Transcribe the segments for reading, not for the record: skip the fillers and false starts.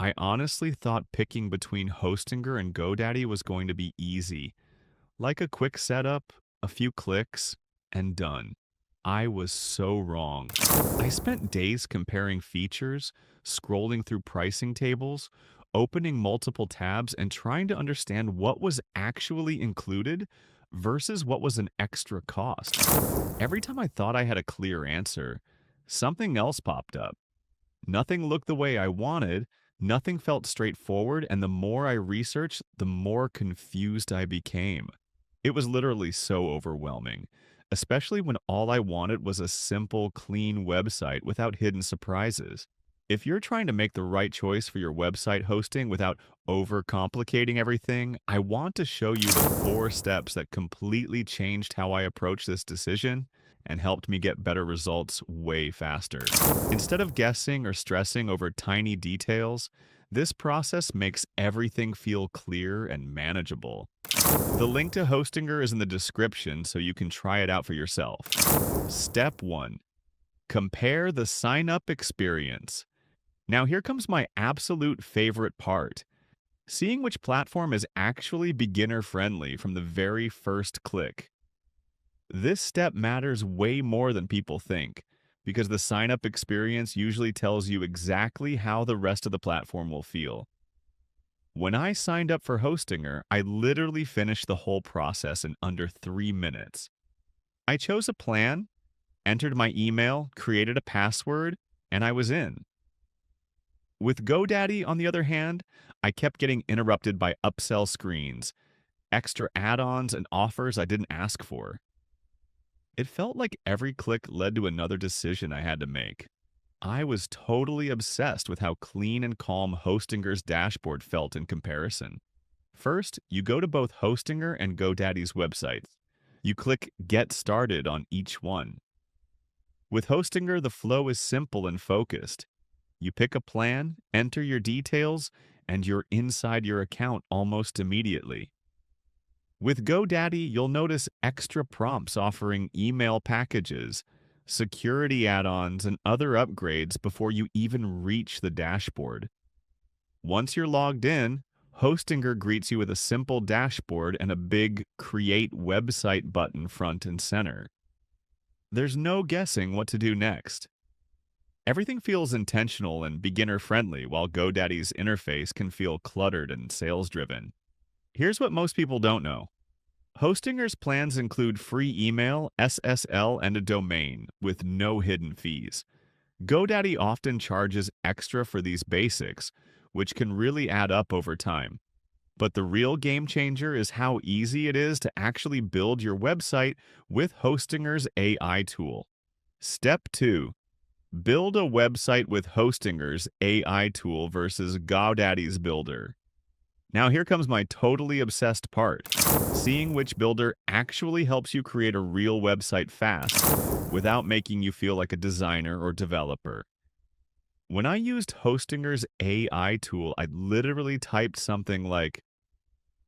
I honestly thought picking between Hostinger and GoDaddy was going to be easy. Like a quick setup, a few clicks, and done. I was so wrong. I spent days comparing features, scrolling through pricing tables, opening multiple tabs, and trying to understand what was actually included versus what was an extra cost. Every time I thought I had a clear answer, something else popped up. Nothing looked the way I wanted, nothing felt straightforward, and the more I researched, the more confused I became. It was literally so overwhelming, especially when all I wanted was a simple, clean website without hidden surprises. If you're trying to make the right choice for your website hosting without overcomplicating everything, I want to show you the 4 steps that completely changed how I approach this decision and helped me get better results way faster. Instead of guessing or stressing over tiny details, this process makes everything feel clear and manageable. The link to Hostinger is in the description so you can try it out for yourself. Step 1. Compare the sign-up experience. Now here comes my absolute favorite part. Seeing which platform is actually beginner-friendly from the very first click. This step matters way more than people think, because the sign-up experience usually tells you exactly how the rest of the platform will feel. When I signed up for Hostinger, I literally finished the whole process in under 3 minutes. I chose a plan, entered my email, created a password, and I was in. With GoDaddy, on the other hand, I kept getting interrupted by upsell screens, extra add-ons, and offers I didn't ask for. It felt like every click led to another decision I had to make. I was totally obsessed with how clean and calm Hostinger's dashboard felt in comparison. First, you go to both Hostinger and GoDaddy's websites. You click Get Started on each one. With Hostinger, the flow is simple and focused. You pick a plan, enter your details, and you're inside your account almost immediately. With GoDaddy, you'll notice extra prompts offering email packages, security add-ons, and other upgrades before you even reach the dashboard. Once you're logged in, Hostinger greets you with a simple dashboard and a big Create Website button front and center. There's no guessing what to do next. Everything feels intentional and beginner-friendly, while GoDaddy's interface can feel cluttered and sales-driven. Here's what most people don't know. Hostinger's plans include free email, SSL, and a domain, with no hidden fees. GoDaddy often charges extra for these basics, which can really add up over time. But the real game changer is how easy it is to actually build your website with Hostinger's AI tool. Step 2. Build a website with Hostinger's AI tool versus GoDaddy's builder. Now here comes my totally obsessed part, seeing which builder actually helps you create a real website fast without making you feel like a designer or developer. When I used Hostinger's AI tool, I literally typed something like,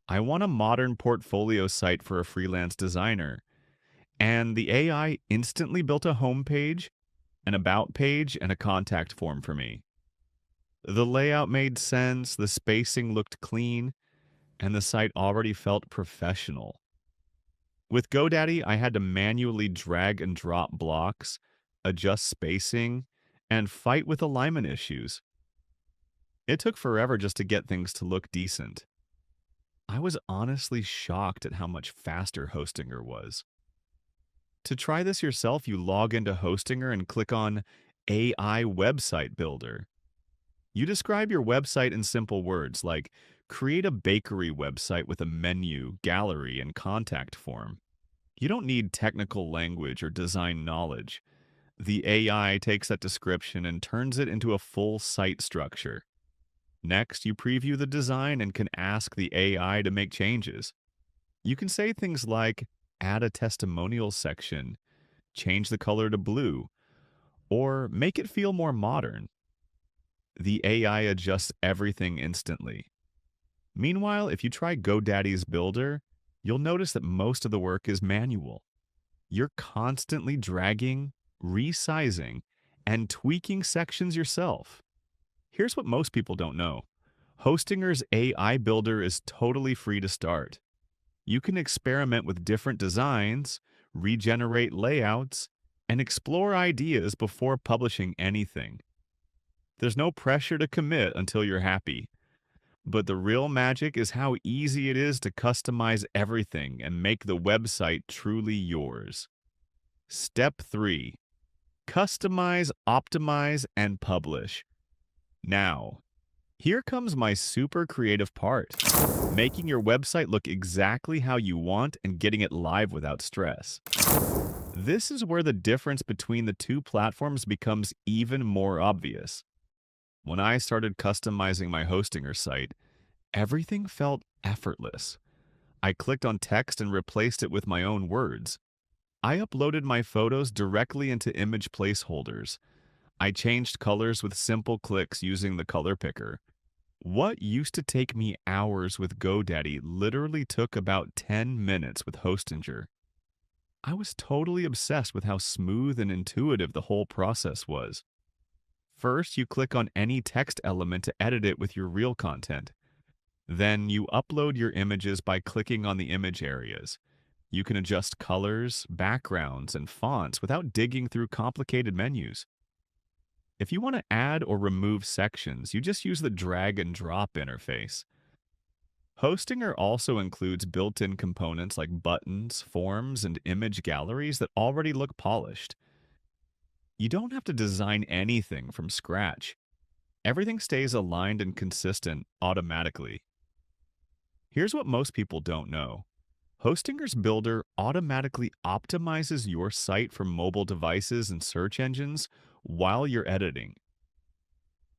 I want a modern portfolio site for a freelance designer. And the AI instantly built a homepage, an about page, and a contact form for me. The layout made sense, the spacing looked clean, and the site already felt professional. With GoDaddy, I had to manually drag and drop blocks, adjust spacing, and fight with alignment issues. It took forever just to get things to look decent. I was honestly shocked at how much faster Hostinger was. To try this yourself, you log into Hostinger and click on AI Website Builder. You describe your website in simple words like, create a bakery website with a menu, gallery, and contact form. You don't need technical language or design knowledge. The AI takes that description and turns it into a full site structure. Next, you preview the design and can ask the AI to make changes. You can say things like, add a testimonial section, change the color to blue, or make it feel more modern. The AI adjusts everything instantly. Meanwhile, if you try GoDaddy's builder, you'll notice that most of the work is manual. You're constantly dragging, resizing, and tweaking sections yourself. Here's what most people don't know. Hostinger's AI builder is totally free to start. You can experiment with different designs, regenerate layouts, and explore ideas before publishing anything. There's no pressure to commit until you're happy. But the real magic is how easy it is to customize everything and make the website truly yours. Step 3. Customize, optimize, and publish. Now, here comes my super creative part. Making your website look exactly how you want and getting it live without stress. This is where the difference between the two platforms becomes even more obvious. When I started customizing my Hostinger site, everything felt effortless. I clicked on text and replaced it with my own words. I uploaded my photos directly into image placeholders. I changed colors with simple clicks using the color picker. What used to take me hours with GoDaddy literally took about 10 minutes with Hostinger. I was totally obsessed with how smooth and intuitive the whole process was. First, you click on any text element to edit it with your real content. Then you upload your images by clicking on the image areas. You can adjust colors, backgrounds, and fonts without digging through complicated menus. If you want to add or remove sections, you just use the drag and drop interface. Hostinger also includes built-in components like buttons, forms, and image galleries that already look polished. You don't have to design anything from scratch. Everything stays aligned and consistent automatically. Here's what most people don't know. Hostinger's builder automatically optimizes your site for mobile devices and search engines while you're editing.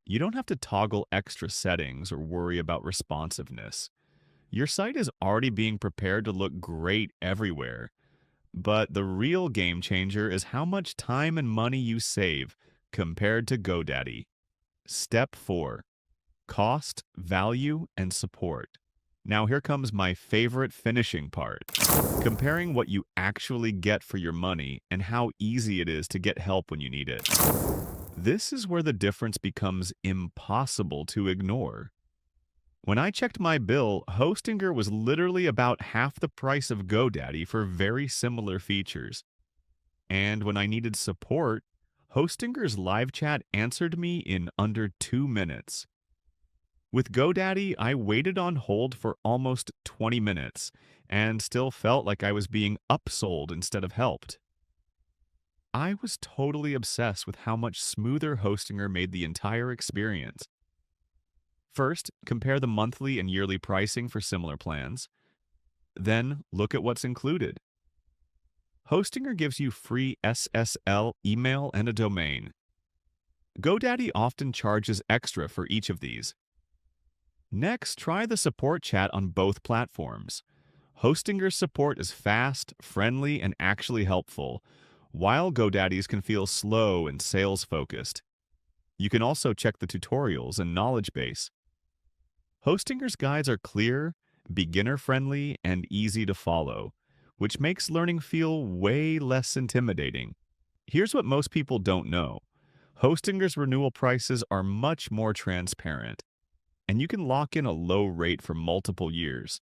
You don't have to toggle extra settings or worry about responsiveness. Your site is already being prepared to look great everywhere. But the real game changer is how much time and money you save compared to GoDaddy. Step 4. Cost, value, and support. Now here comes my favorite finishing part. Comparing what you actually get for your money and how easy it is to get help when you need it. This is where the difference becomes impossible to ignore. When I checked my bill, Hostinger was literally about half the price of GoDaddy for very similar features. And when I needed support, Hostinger's live chat answered me in under 2 minutes. With GoDaddy, I waited on hold for almost 20 minutes and still felt like I was being upsold instead of helped. I was totally obsessed with how much smoother Hostinger made the entire experience. First, compare the monthly and yearly pricing for similar plans. Then, look at what's included. Hostinger gives you free SSL, email, and a domain. GoDaddy often charges extra for each of these. Next, try the support chat on both platforms. Hostinger's support is fast, friendly, and actually helpful, while GoDaddy's can feel slow and sales-focused. You can also check the tutorials and knowledge base. Hostinger's guides are clear, beginner-friendly, and easy to follow, which makes learning feel way less intimidating. Here's what most people don't know. Hostinger's renewal prices are much more transparent, and you can lock in a low rate for multiple years.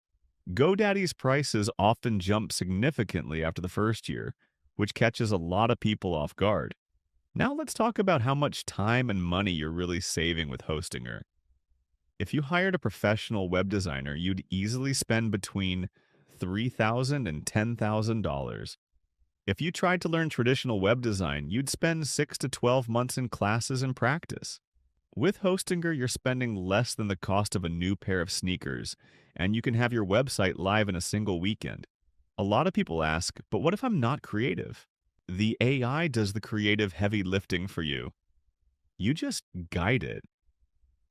GoDaddy's prices often jump significantly after the first year, which catches a lot of people off guard. Now let's talk about how much time and money you're really saving with Hostinger. If you hired a professional web designer, you'd easily spend between $3,000 and $10,000. If you tried to learn traditional web design, you'd spend 6 to 12 months in classes and practice. With Hostinger, you're spending less than the cost of a new pair of sneakers, and you can have your website live in a single weekend. A lot of people ask, but what if I'm not creative? The AI does the creative heavy lifting for you. You just guide it.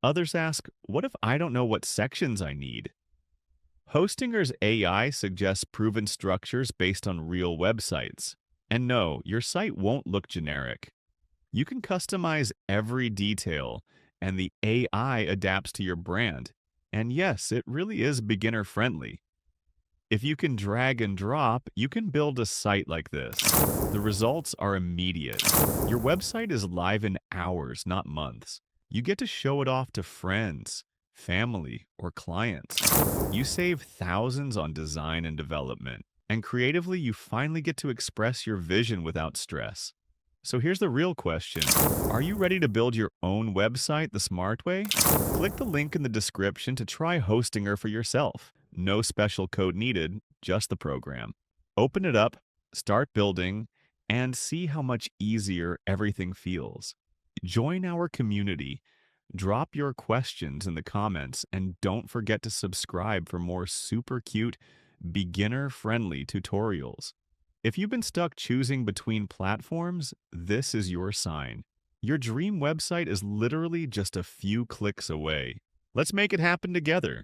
Others ask, what if I don't know what sections I need? Hostinger's AI suggests proven structures based on real websites. And no, your site won't look generic. You can customize every detail, and the AI adapts to your brand. And yes, it really is beginner-friendly. If you can drag and drop, you can build a site like this. The results are immediate. Your website is live in hours, not months. You get to show it off to friends, family, or clients. You save thousands on design and development. And creatively, you finally get to express your vision without stress. So here's the real question. Are you ready to build your own website the smart way? Click the link in the description to try Hostinger for yourself. No special code needed, just the program. Open it up, start building, and see how much easier everything feels. Join our community. Drop your questions in the comments and don't forget to subscribe for more super cute, beginner-friendly tutorials. If you've been stuck choosing between platforms, this is your sign. Your dream website is literally just a few clicks away. Let's make it happen together.